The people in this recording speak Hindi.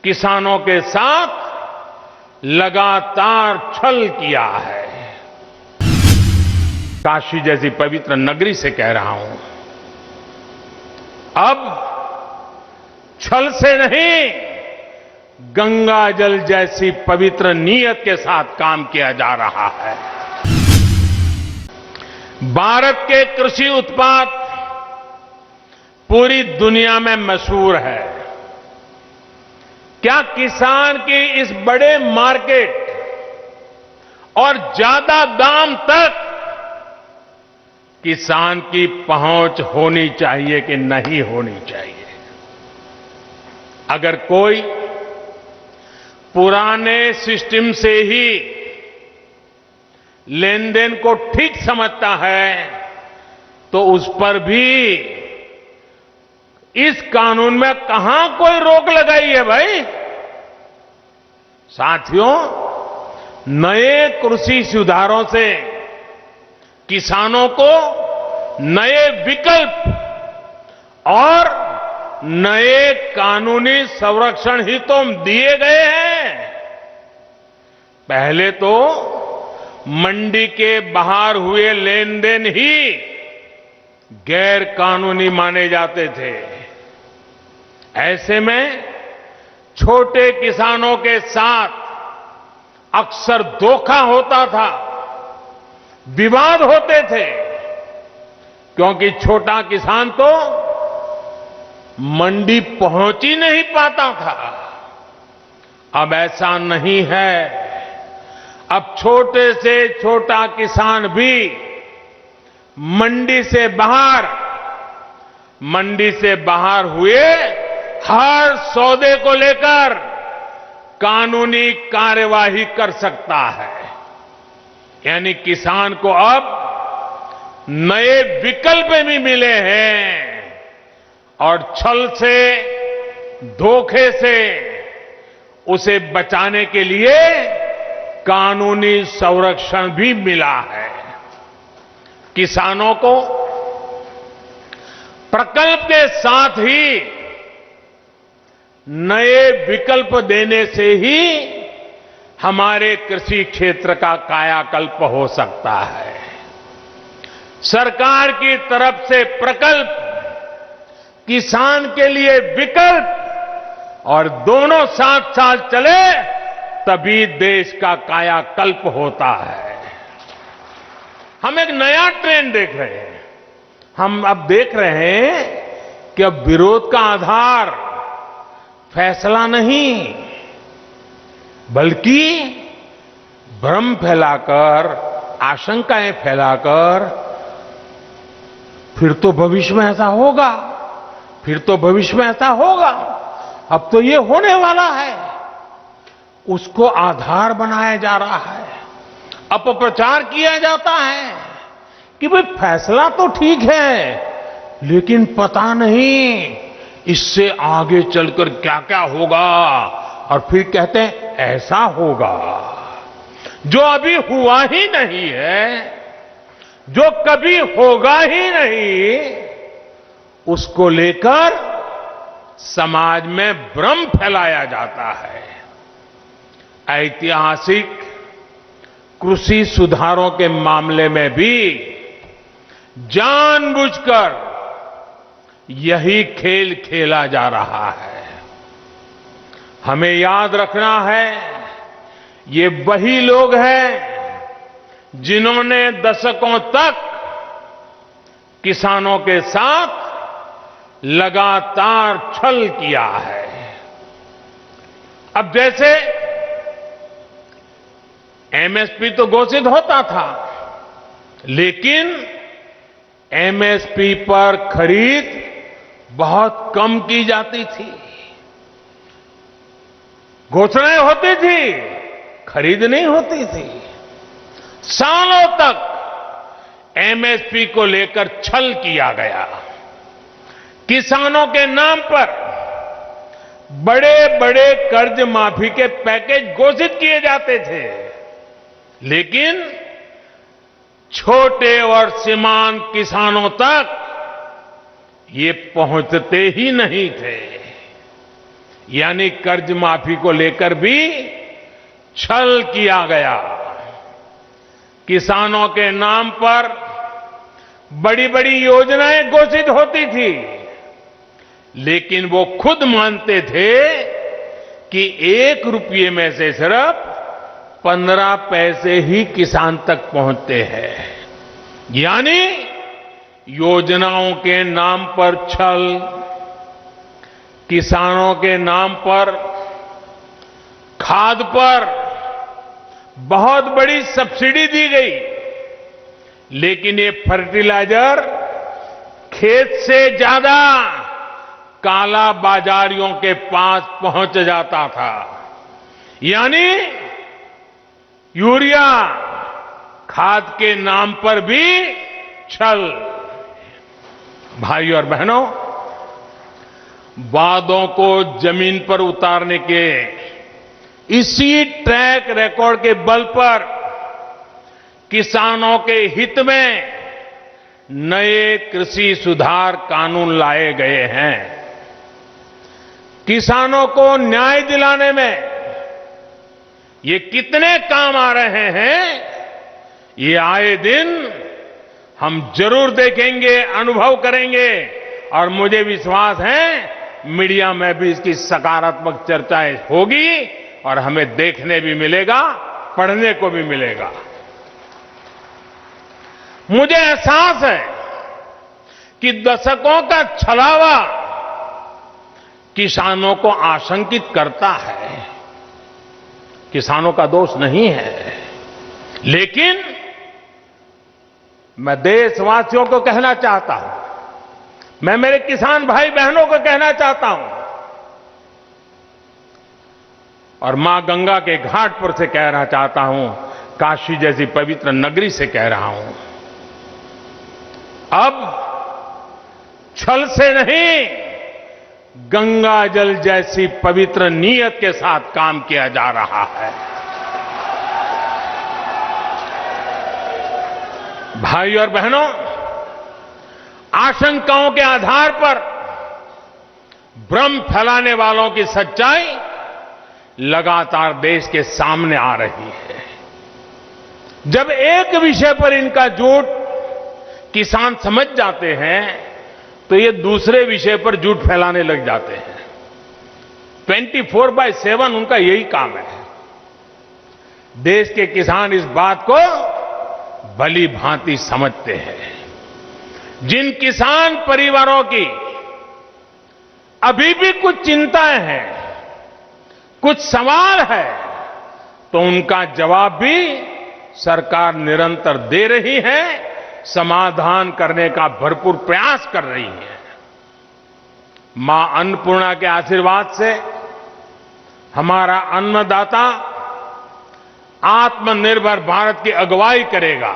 किसानों के साथ लगातार छल किया है। काशी जैसी पवित्र नगरी से कह रहा हूं, अब छल से नहीं, गंगा जल जैसी पवित्र नीयत के साथ काम किया जा रहा है। भारत के कृषि उत्पाद पूरी दुनिया में मशहूर है। क्या किसान की इस बड़े मार्केट और ज्यादा दाम तक किसान की पहुंच होनी चाहिए कि नहीं होनी चाहिए? अगर कोई पुराने सिस्टम से ही लेन देन को ठीक समझता है तो उस पर भी इस कानून में कहां कोई रोक लगाई है भाई? साथियों, नए कृषि सुधारों से किसानों को नए विकल्प और नए कानूनी संरक्षण ही तो दिए गए हैं। पहले तो मंडी के बाहर हुए लेन देन ही गैर कानूनी माने जाते थे। ऐसे में छोटे किसानों के साथ अक्सर धोखा होता था, विवाद होते थे, क्योंकि छोटा किसान तो मंडी पहुंच ही नहीं पाता था। अब ऐसा नहीं है। अब छोटे से छोटा किसान भी मंडी से बाहर हुए हर सौदे को लेकर कानूनी कार्यवाही कर सकता है। यानी किसान को अब नए विकल्प भी मिले हैं और छल से, धोखे से उसे बचाने के लिए कानूनी संरक्षण भी मिला है। किसानों को प्रकल्प के साथ ही नए विकल्प देने से ही हमारे कृषि क्षेत्र का कायाकल्प हो सकता है। सरकार की तरफ से प्रकल्प, किसान के लिए विकल्प, और दोनों साथ साथ चले तभी देश का कायाकल्प होता है। हम एक नया ट्रेंड देख रहे हैं। हम अब देख रहे हैं कि अब विरोध का आधार फैसला नहीं, बल्कि भ्रम फैलाकर, आशंकाएं फैलाकर, फिर तो भविष्य में ऐसा होगा, फिर तो भविष्य में ऐसा होगा, अब तो ये होने वाला है, उसको आधार बनाया जा रहा है। अपप्रचार किया जाता है कि भाई फैसला तो ठीक है, लेकिन पता नहीं इससे आगे चलकर क्या क्या होगा, और फिर कहते हैं ऐसा होगा। जो अभी हुआ ही नहीं है, जो कभी होगा ही नहीं, उसको लेकर समाज में भ्रम फैलाया जाता है। ऐतिहासिक कृषि सुधारों के मामले में भी जानबूझकर यही खेल खेला जा रहा है। हमें याद रखना है, ये वही लोग हैं जिन्होंने दशकों तक किसानों के साथ लगातार छल किया है। अब जैसे एमएसपी तो घोषित होता था, लेकिन एमएसपी पर खरीद बहुत कम की जाती थी। घोषणाएं होती थी, खरीद नहीं होती थी। सालों तक एमएसपी को लेकर छल किया गया। किसानों के नाम पर बड़े बड़े कर्ज माफी के पैकेज घोषित किए जाते थे, लेकिन छोटे और सीमांत किसानों तक ये पहुंचते ही नहीं थे। यानी कर्ज माफी को लेकर भी छल किया गया। किसानों के नाम पर बड़ी बड़ी योजनाएं घोषित होती थी, लेकिन वो खुद मानते थे कि 1 रुपये में से सिर्फ 15 पैसे ही किसान तक पहुंचते हैं। यानी योजनाओं के नाम पर छल, किसानों के नाम पर खाद पर बहुत बड़ी सब्सिडी दी गई, लेकिन ये फर्टिलाइजर खेत से ज्यादा काला बाजारियों के पास पहुंच जाता था। यानी यूरिया खाद के नाम पर भी छल। भाइयों और बहनों, वादों को जमीन पर उतारने के इसी ट्रैक रिकॉर्ड के बल पर किसानों के हित में नए कृषि सुधार कानून लाए गए हैं। किसानों को न्याय दिलाने में ये कितने काम आ रहे हैं, ये आए दिन हम जरूर देखेंगे, अनुभव करेंगे, और मुझे विश्वास है मीडिया में भी इसकी सकारात्मक चर्चाएं होगी और हमें देखने भी मिलेगा, पढ़ने को भी मिलेगा। मुझे एहसास है कि दशकों का छलावा किसानों को आशंकित करता है। किसानों का दोष नहीं है, लेकिन मैं देशवासियों को कहना चाहता हूं, मैं मेरे किसान भाई बहनों को कहना चाहता हूं, और मां गंगा के घाट पर से कहना चाहता हूं, काशी जैसी पवित्र नगरी से कह रहा हूं, अब छल से नहीं, गंगा जल जैसी पवित्र नीयत के साथ काम किया जा रहा है। भाई और बहनों, आशंकाओं के आधार पर भ्रम फैलाने वालों की सच्चाई लगातार देश के सामने आ रही है। जब एक विषय पर इनका झूठ किसान समझ जाते हैं, तो ये दूसरे विषय पर झूठ फैलाने लग जाते हैं। 24/7 उनका यही काम है। देश के किसान इस बात को भली भांति समझते हैं। जिन किसान परिवारों की अभी भी कुछ चिंताएं हैं, कुछ सवाल है, तो उनका जवाब भी सरकार निरंतर दे रही है, समाधान करने का भरपूर प्रयास कर रही है। मां अन्नपूर्णा के आशीर्वाद से हमारा अन्नदाता आत्मनिर्भर भारत की अगुवाई करेगा।